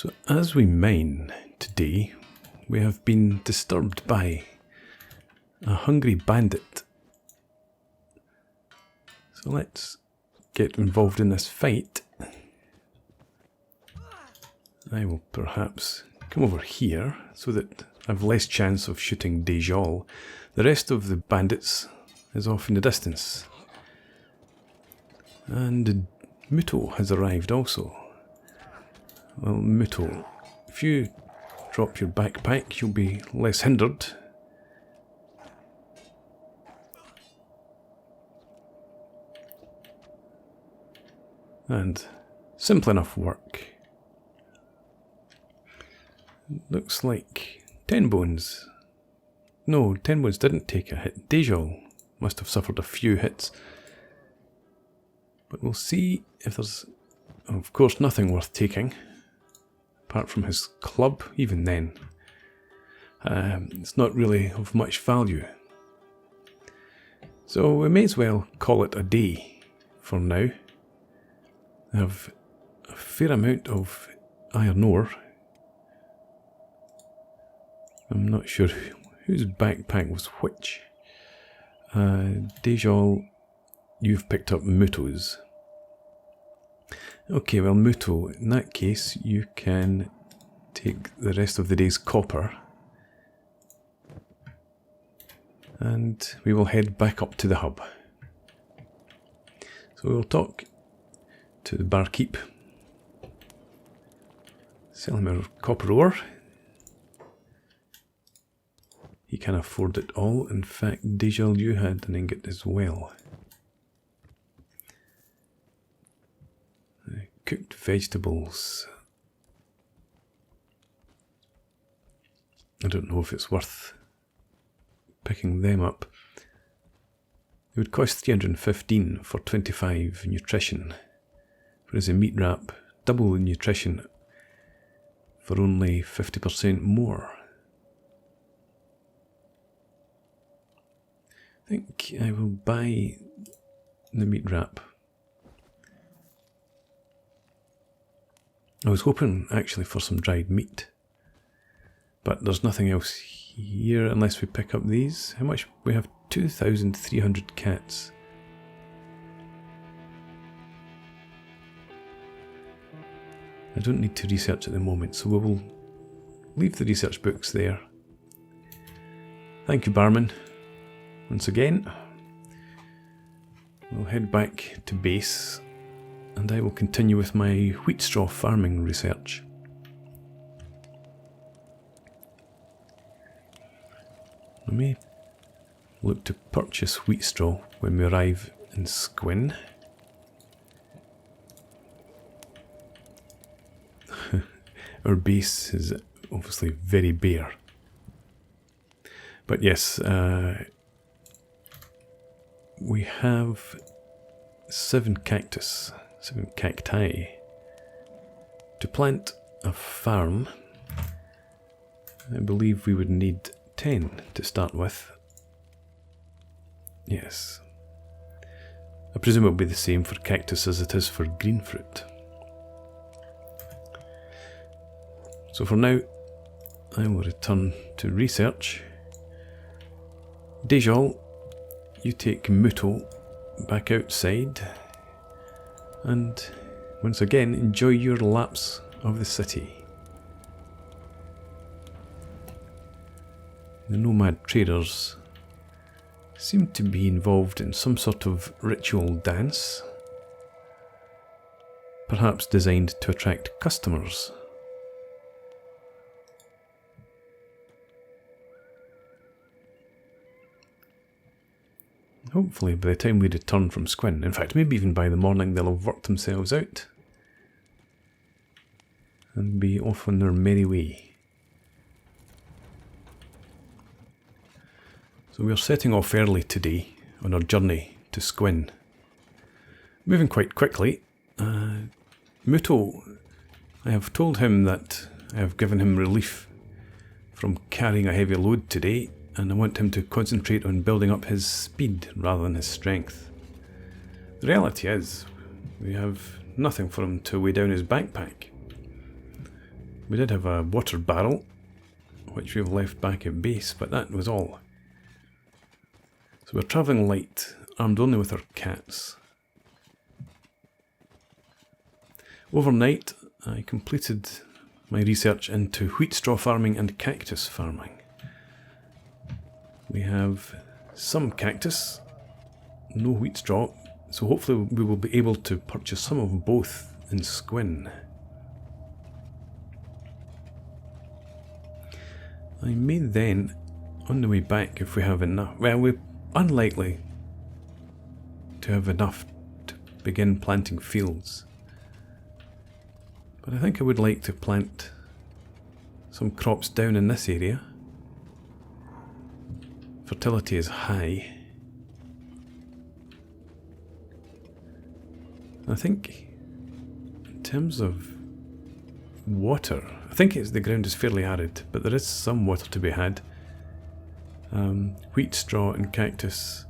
So as we mine today, we have been disturbed by a hungry bandit. So let's get involved in this fight. I will perhaps come over here so that I have less chance of shooting Dejol. The rest of the bandits is off in the distance. And Muto has arrived also. Well, Muto, if you drop your backpack, you'll be less hindered. And simple enough work. Looks like 10 bones. No, 10 bones didn't take a hit. Dejol must have suffered a few hits. But we'll see if there's, of course, nothing worth taking. Apart from his club, even then. It's not really of much value. So we may as well call it a day for now. I have a fair amount of iron ore. I'm not sure whose backpack was which. Dejol, you've picked up Muto's. Okay, well Muto, in that case you can take the rest of the day's copper and we will head back up to the hub. So we'll talk to the barkeep, sell him our copper ore. He can afford it all. In fact, Dejol, you had an ingot as well. Cooked vegetables. I don't know if it's worth picking them up. It would cost 315 for 25 nutrition. Whereas a meat wrap, double the nutrition for only 50% more. I think I will buy the meat wrap. I was hoping actually for some dried meat, but there's nothing else here unless we pick up these. How much? We have 2,300 cats. I don't need to research at the moment, so we will leave the research books there. Thank you, barman. Once again, we'll head back to base and I will continue with my wheat straw farming research. I may look to purchase wheat straw when we arrive in Squin. Our base is obviously very bare. But yes, we have 7 cacti. To plant a farm, I believe we would need 10 to start with. Yes. I presume it will be the same for cactus as it is for green fruit. So for now, I will return to research. Dejol, you take Muto back outside and once again enjoy your laps of the city. The nomad traders seem to be involved in some sort of ritual dance, perhaps designed to attract customers. Hopefully by the time we return from Squin, in fact maybe even by the morning, they'll have worked themselves out and be off on their merry way. So we are setting off early today on our journey to Squin. Moving quite quickly. Muto, I have told him that I have given him relief from carrying a heavy load today, and I want him to concentrate on building up his speed rather than his strength. The reality is, we have nothing for him to weigh down his backpack. We did have a water barrel, which we've left back at base, but that was all. So we're travelling light, armed only with our cats. Overnight, I completed my research into wheat straw farming and cactus farming. We have some cactus, no wheat straw, so hopefully we will be able to purchase some of both in Squin. I may then, on the way back, if we have enough, well, we're unlikely to have enough to begin planting fields. But I think I would like to plant some crops down in this area. Fertility is high. I think in terms of water, I think the ground is fairly arid, but there is some water to be had. Wheat straw and cactus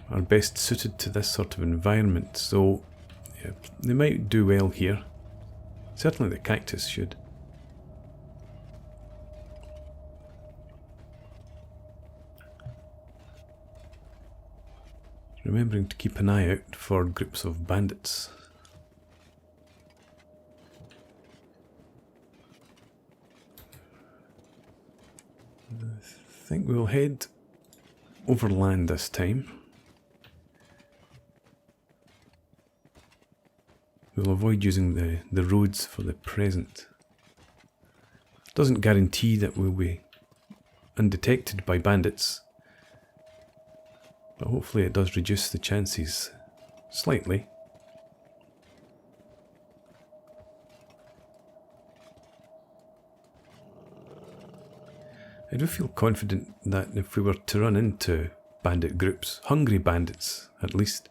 are best suited to this sort of environment, so yeah, they might do well here. Certainly the cactus should. Remembering to keep an eye out for groups of bandits. I think we'll head overland this time. We'll avoid using the roads for the present. Doesn't guarantee that we'll be undetected by bandits, but hopefully it does reduce the chances slightly. I do feel confident that if we were to run into bandit groups, hungry bandits at least,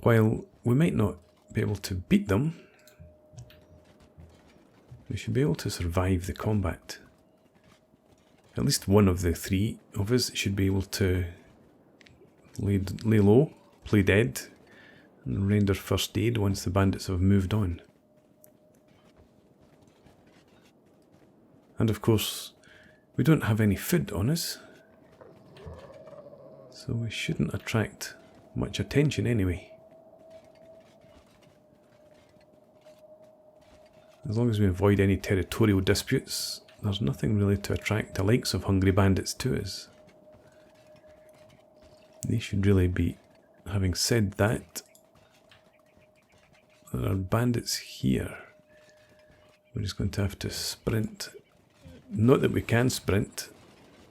while we might not be able to beat them, we should be able to survive the combat. At least one of the three of us should be able to lay low, play dead, and render first aid once the bandits have moved on. And of course, we don't have any food on us, so we shouldn't attract much attention anyway. As long as we avoid any territorial disputes, there's nothing really to attract the likes of hungry bandits to us. They should really be. Having said that, there are bandits here. We're just going to have to sprint. Not that we can sprint,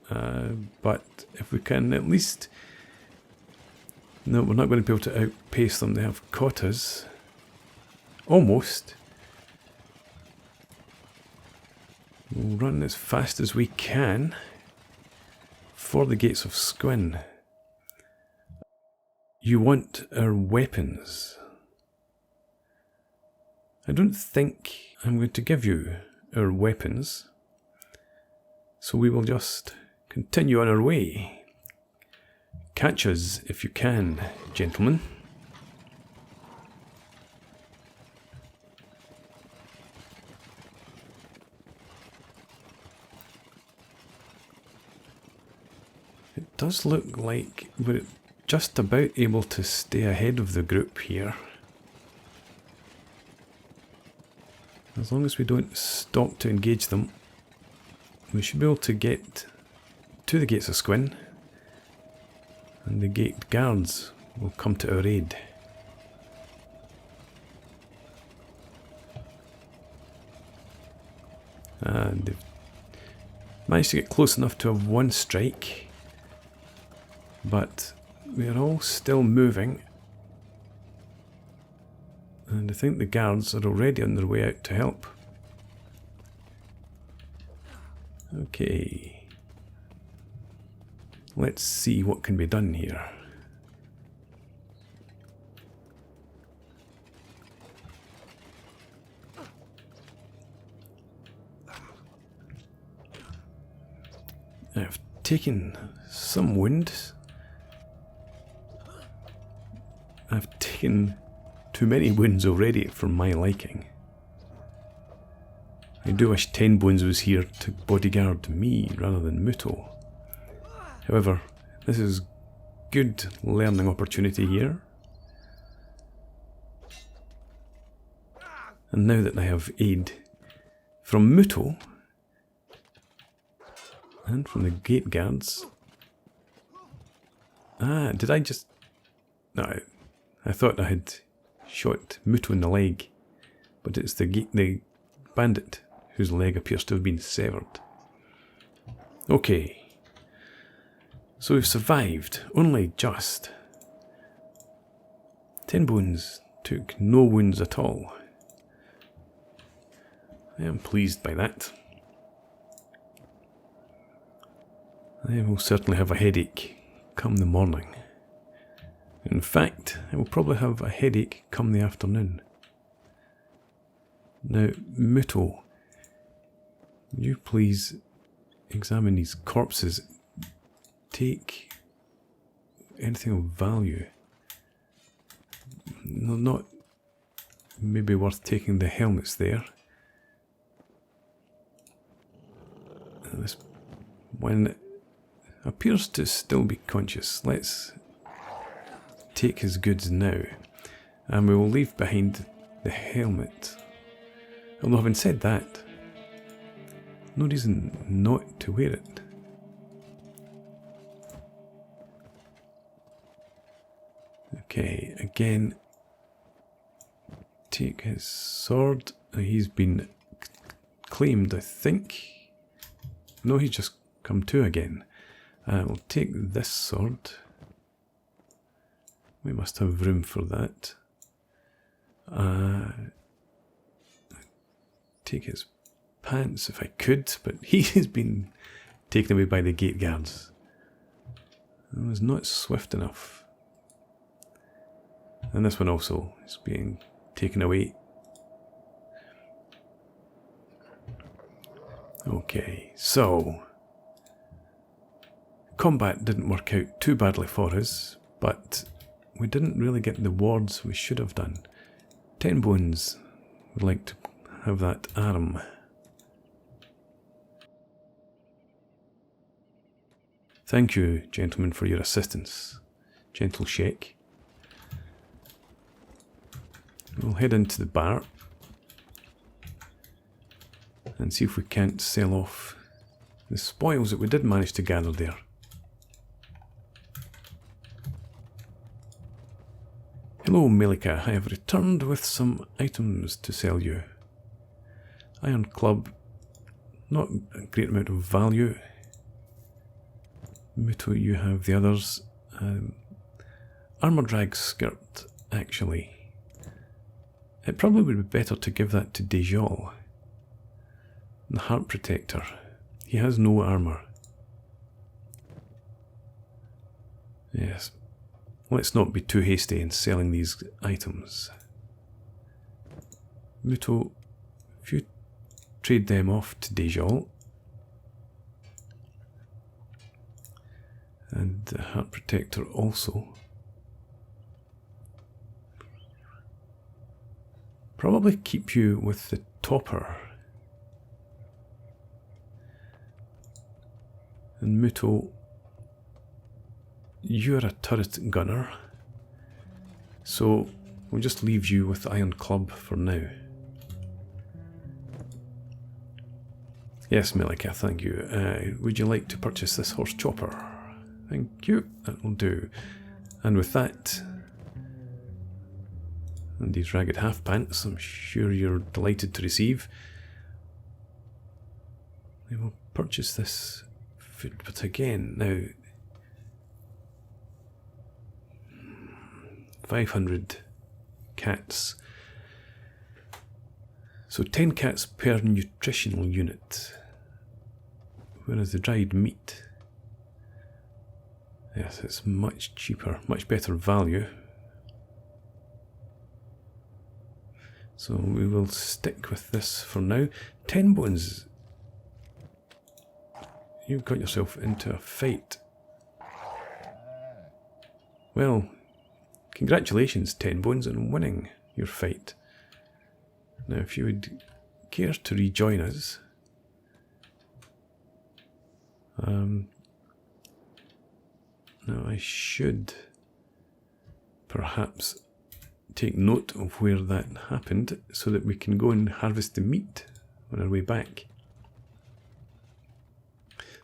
but if we can at least... No, we're not going to be able to outpace them. They have caught us. Almost. We'll run as fast as we can for the gates of Squin. You want our weapons. I don't think I'm going to give you our weapons, so we will just continue on our way. Catch us if you can, gentlemen. It does look like we're just about able to stay ahead of the group here. As long as we don't stop to engage them, we should be able to get to the gates of Squin, and the gate guards will come to our aid. And they've managed to get close enough to have one strike, but we are all still moving, and I think the guards are already on their way out to help. Okay, let's see what can be done here. I've taken some wounds. I've taken too many wounds already for my liking. I do wish 10 Bones was here to bodyguard me rather than Muto. However, this is good learning opportunity here. And now that I have aid from Muto and from the gate guards. Ah, did I just... No, I thought I had shot Muto in the leg, but it's the bandit whose leg appears to have been severed. Okay, so we've survived, only just. 10 Bones took no wounds at all. I am pleased by that. I will certainly have a headache come the morning. In fact, I will probably have a headache come the afternoon. Now, Muto, would you please examine these corpses? Take anything of value. No, not maybe worth taking the helmets there. This one appears to still be conscious. Let's take his goods now, and we will leave behind the helmet. Although having said that, no reason not to wear it. Okay, again, take his sword. He's been claimed, I think. No, he's just come to again. We'll take this sword. We must have room for that. Take his pants if I could, but he has been taken away by the gate guards. I was not swift enough. And this one also is being taken away. Okay, so combat didn't work out too badly for us, but we didn't really get the wards we should have done. 10 Bones would like to have that arm. Thank you, gentlemen, for your assistance. Gentle shake. We'll head into the bar and see if we can't sell off the spoils that we did manage to gather there. Hello, Melika. I have returned with some items to sell you. Iron club, not a great amount of value. Muto, you have the others. Armour drag skirt, actually. It probably would be better to give that to Dejol. The heart protector. He has no armour. Yes. Let's not be too hasty in selling these items. Muto, if you trade them off to Dejol. And the heart protector also. Probably keep you with the topper. And Muto, you're a turret gunner, so we'll just leave you with the iron club for now. Yes, Melika, thank you. Would you like to purchase this horse chopper? Thank you, that will do. And with that, and these ragged half pants, I'm sure you're delighted to receive. We will purchase this food, but again, now 500 cats. So 10 cats per nutritional unit. Whereas the dried meat, yes, it's much cheaper, much better value. So we will stick with this for now. 10 Bones. You've got yourself into a fight. Well, congratulations, 10 Bones, on winning your fight. Now, if you would care to rejoin us. Now I should perhaps take note of where that happened so that we can go and harvest the meat on our way back.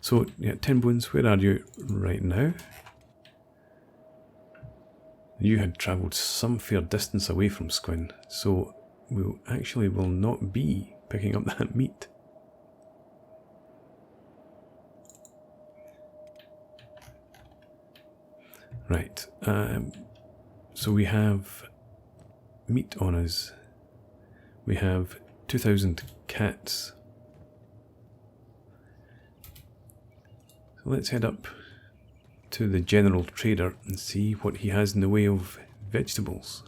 So, yeah, 10 bones, where are you right now? You had travelled some fair distance away from Squin, so we actually will not be picking up that meat. Right, so we have meat on us. We have 2,000 cats. So let's head up to the general trader and see what he has in the way of vegetables.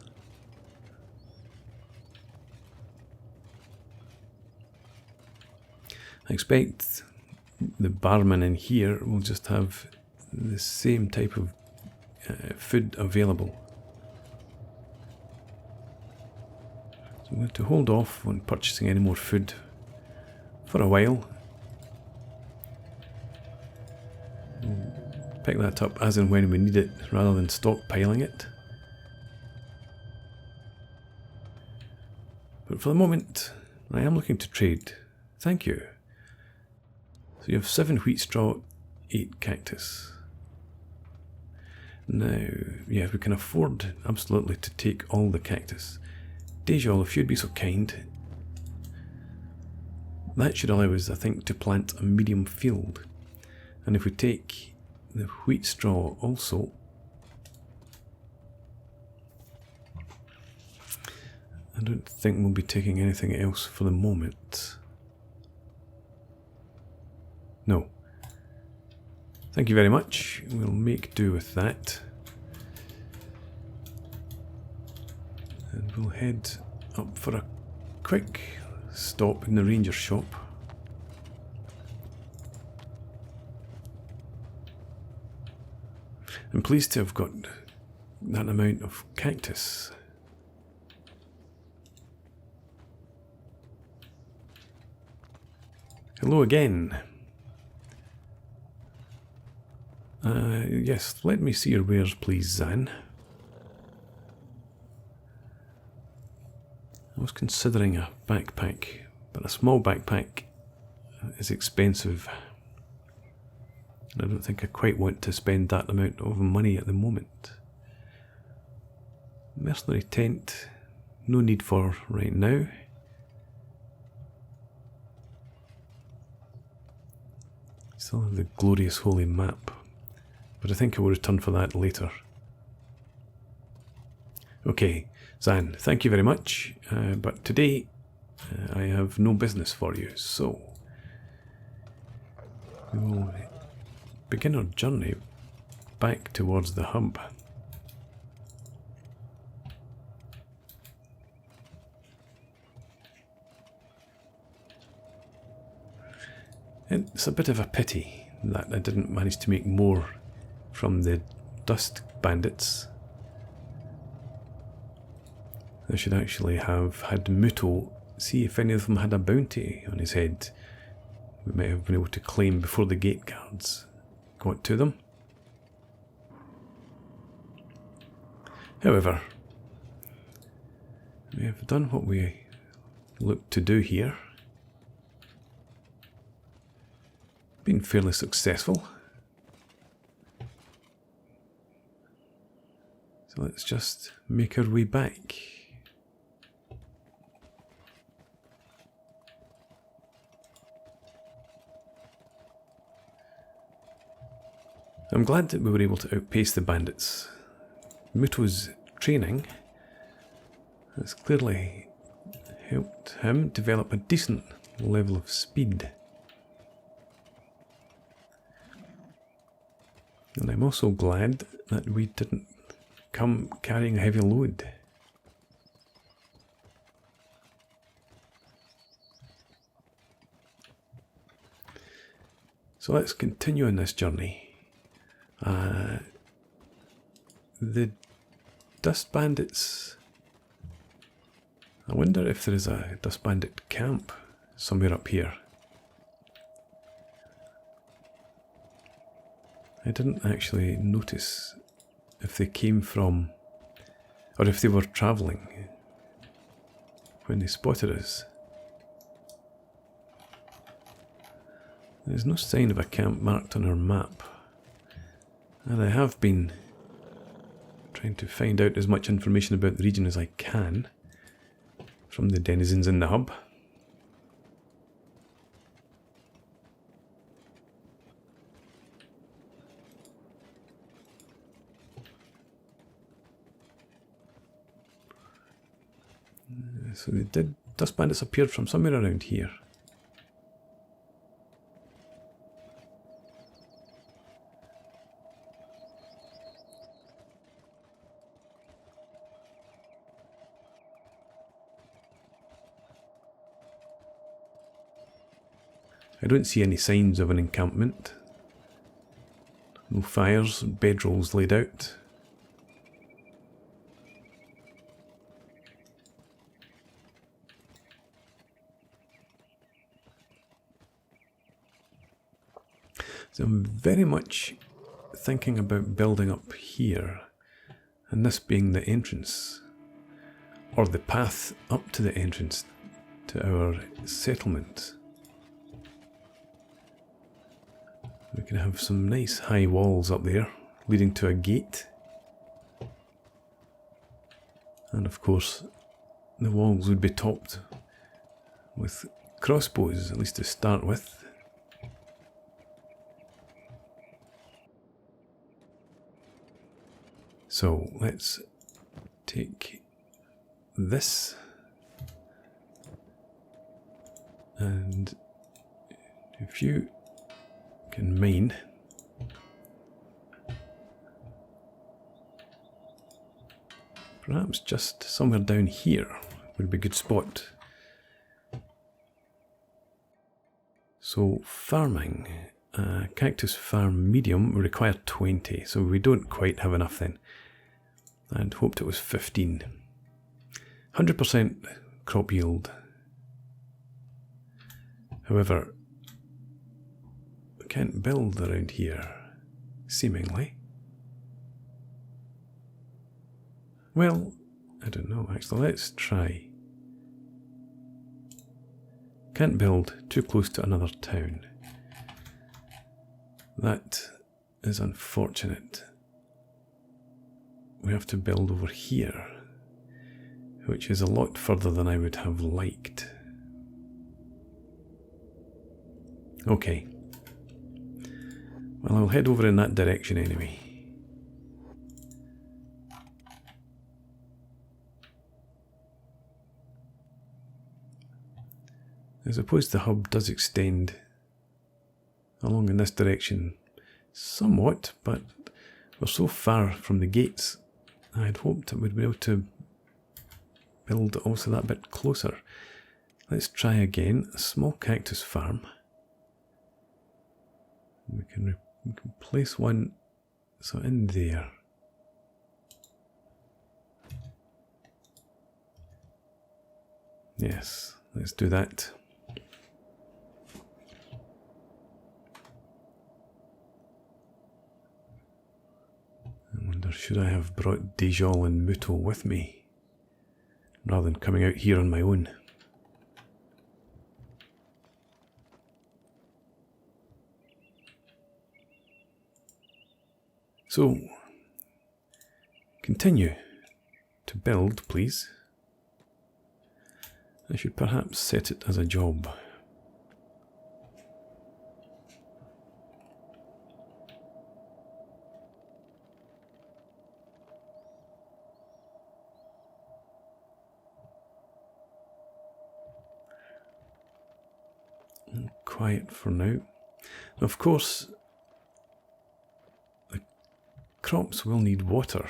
I expect the barman in here will just have the same type of food available. So I'm going to hold off on purchasing any more food for a while. We'll pick that up as and when we need it rather than stockpiling it. But for the moment, I am looking to trade. Thank you. So you have 7 wheat straw, 8 cactus. Now, yeah, we can afford absolutely to take all the cactus. Dejol, if you'd be so kind. That should allow us, I think, to plant a medium field. And if we take the wheat straw also, I don't think we'll be taking anything else for the moment. No. Thank you very much. We'll make do with that. And we'll head up for a quick stop in the ranger shop. I'm pleased to have got that amount of cactus. Hello again. Yes, let me see your wares, please, Zan. I was considering a backpack, but a small backpack is expensive. And I don't think I quite want to spend that amount of money at the moment. Mercenary tent, no need for right now. Still have the glorious holy map, but I think I will return for that later. Okay, Zan, thank you very much, but today I have no business for you, so we will begin our journey back towards the hub. It's a bit of a pity that I didn't manage to make more from the Dust Bandits. I should actually have had Muto see if any of them had a bounty on his head. We might have been able to claim before the gate guards got to them. However, we have done what we looked to do here. Been fairly successful. So let's just make our way back. I'm glad that we were able to outpace the bandits. Muto's training has clearly helped him develop a decent level of speed. And I'm also glad that we didn't come carrying a heavy load. So let's continue on this journey. The Dust Bandits. I wonder if there is a Dust Bandit camp somewhere up here. I didn't actually notice if they came from, or if they were travelling when they spotted us. There's no sign of a camp marked on our map, and I have been trying to find out as much information about the region as I can from the denizens in the hub. So Dust Bandits appeared from somewhere around here. I don't see any signs of an encampment. No fires, bedrolls laid out. So I'm very much thinking about building up here, and this being the entrance, or the path up to the entrance to our settlement. We can have some nice high walls up there, leading to a gate. And of course, the walls would be topped with crossbows, at least to start with. So let's take this, and if you can mine, perhaps just somewhere down here would be a good spot. So farming, cactus farm medium would require 20, so we don't quite have enough then. I'd hoped it was 15. 100% crop yield. However, we can't build around here, seemingly. Well, I don't know, actually, let's try. Can't build too close to another town. That is unfortunate. We have to build over here, which is a lot further than I would have liked. Okay. Well, I'll head over in that direction anyway. I suppose the hub does extend along in this direction somewhat, but we're so far from the gates, I'd hoped it would be able to build also that bit closer. Let's try again. A small cactus farm. We can place one so in there. Yes, let's do that. I wonder, should I have brought Dejol and Muto with me, rather than coming out here on my own? So, continue to build, please. I should perhaps set it as a job. Quiet for now. Of course, the crops will need water.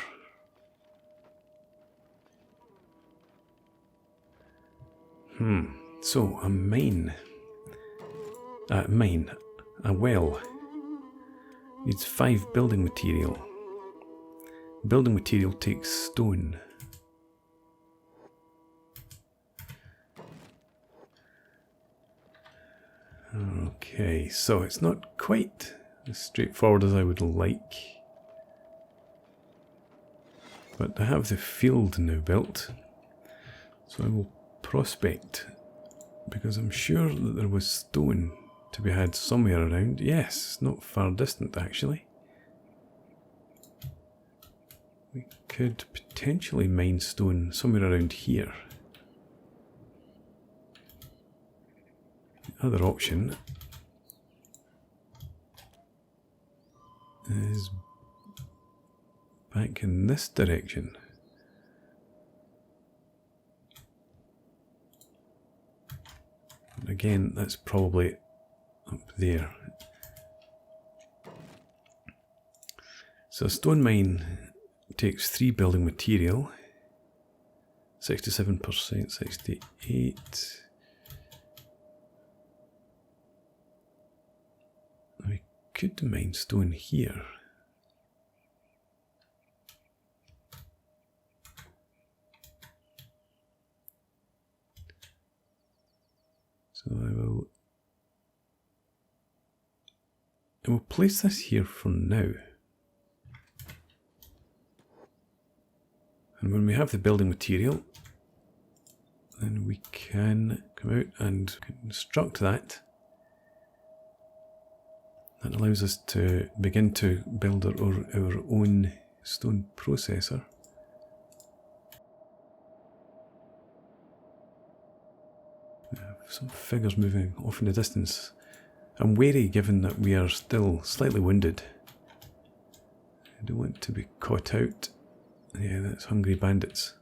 So a a well, needs 5 building material. Building material takes stone. Okay, so it's not quite as straightforward as I would like. But I have the field now built, so I will prospect, because I'm sure that there was stone to be had somewhere around. Yes, not far distant actually. We could potentially mine stone somewhere around here. The other option is back in this direction. But again, that's probably up there. So a stone mine takes 3 building material, 67%, 68. We could mine stone here. So I will place this here for now. And when we have the building material, then we can come out and construct that. That allows us to begin to build our own stone processor. Some figures moving off in the distance. I'm wary given that we are still slightly wounded. I don't want to be caught out. Yeah, that's hungry bandits.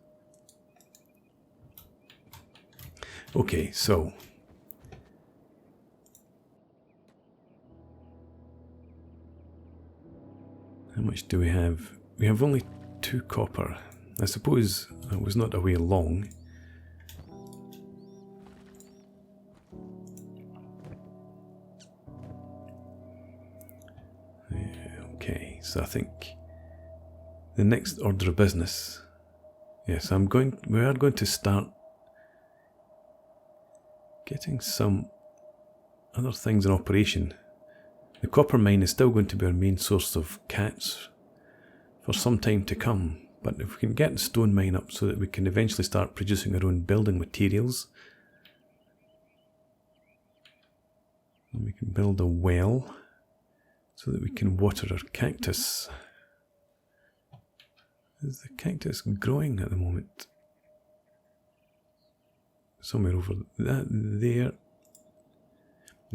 Okay, so how much do we have? We have only 2 copper. I suppose that was not a way long. Okay, so I think the next order of business. Yes, we are going to start getting some other things in operation. The copper mine is still going to be our main source of cats for some time to come, but if we can get the stone mine up so that we can eventually start producing our own building materials, and we can build a well so that we can water our cactus. Is the cactus growing at the moment? Somewhere over that there.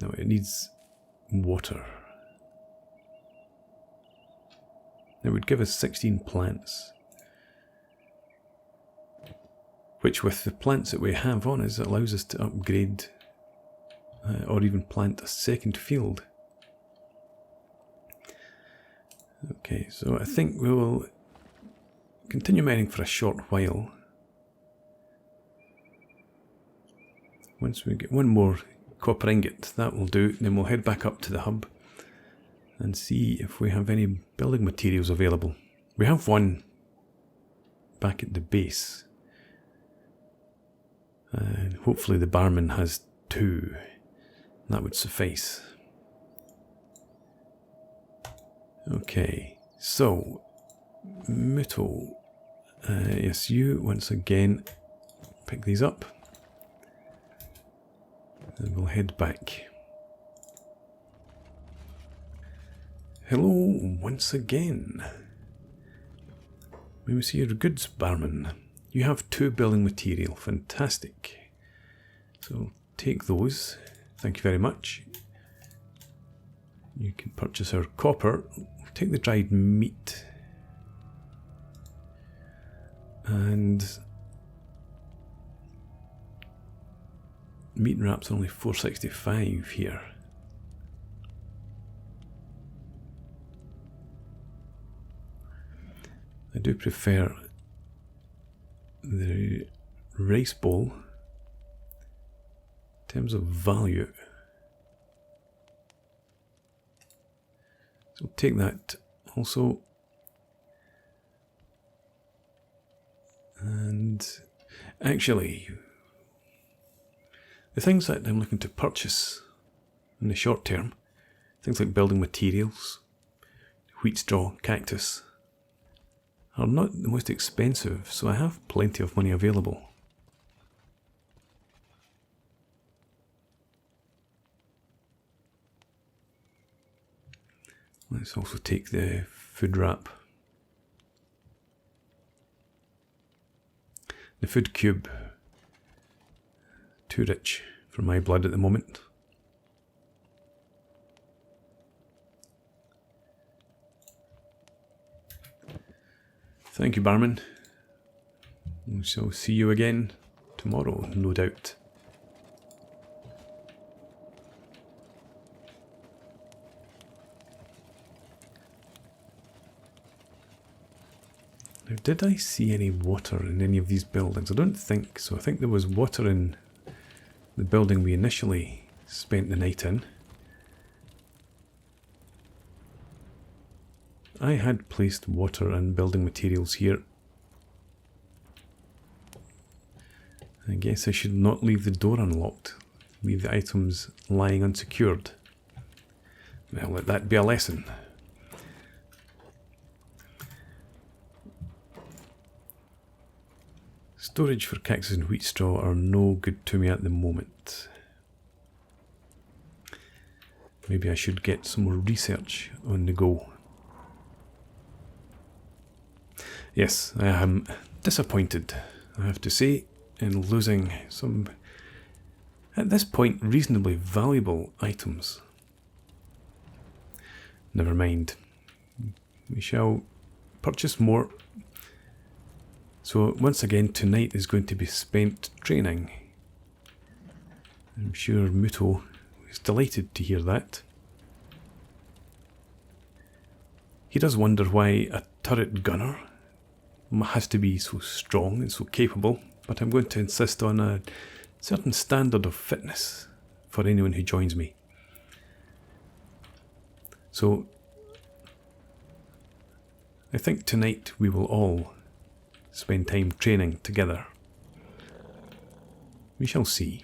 No, it needs water. It would give us 16 plants, which with the plants that we have on us allows us to upgrade or even plant a second field. Okay, so I think we will continue mining for a short while. Once we get one more copper ingot, that will do. Then we'll head back up to the hub and see if we have any building materials available. We have one back at the base. And hopefully the barman has 2. That would suffice. Okay, so Muto, yes, you once again pick these up and we'll head back. Hello once again. May we see your goods, barman? You have 2 building material, fantastic. So take those, thank you very much. You can purchase our copper, take the dried meat. And meat wraps are only 465 here. I do prefer the rice bowl in terms of value. So take that also. And actually, the things that I'm looking to purchase in the short term. Things like building materials, wheat straw, cactus are not the most expensive, so I have plenty of money available. Let's also take the food wrap. The food cube, too rich for my blood at the moment. Thank you, barman. We shall see you again tomorrow, no doubt. Now, did I see any water in any of these buildings? I don't think so. I think there was water in the building we initially spent the night in. I had placed water and building materials here. I guess I should not leave the door unlocked. Leave the items lying unsecured. Well, let that be a lesson. Storage for cactus and wheat straw are no good to me at the moment. Maybe I should get some more research on the go. Yes, I am disappointed, I have to say, in losing some, at this point, reasonably valuable items. Never mind. We shall purchase more. So once again, tonight is going to be spent training. I'm sure Muto is delighted to hear that. He does wonder why a turret gunner has to be so strong and so capable, but I'm going to insist on a certain standard of fitness for anyone who joins me. So I think tonight we will all spend time training together. We shall see.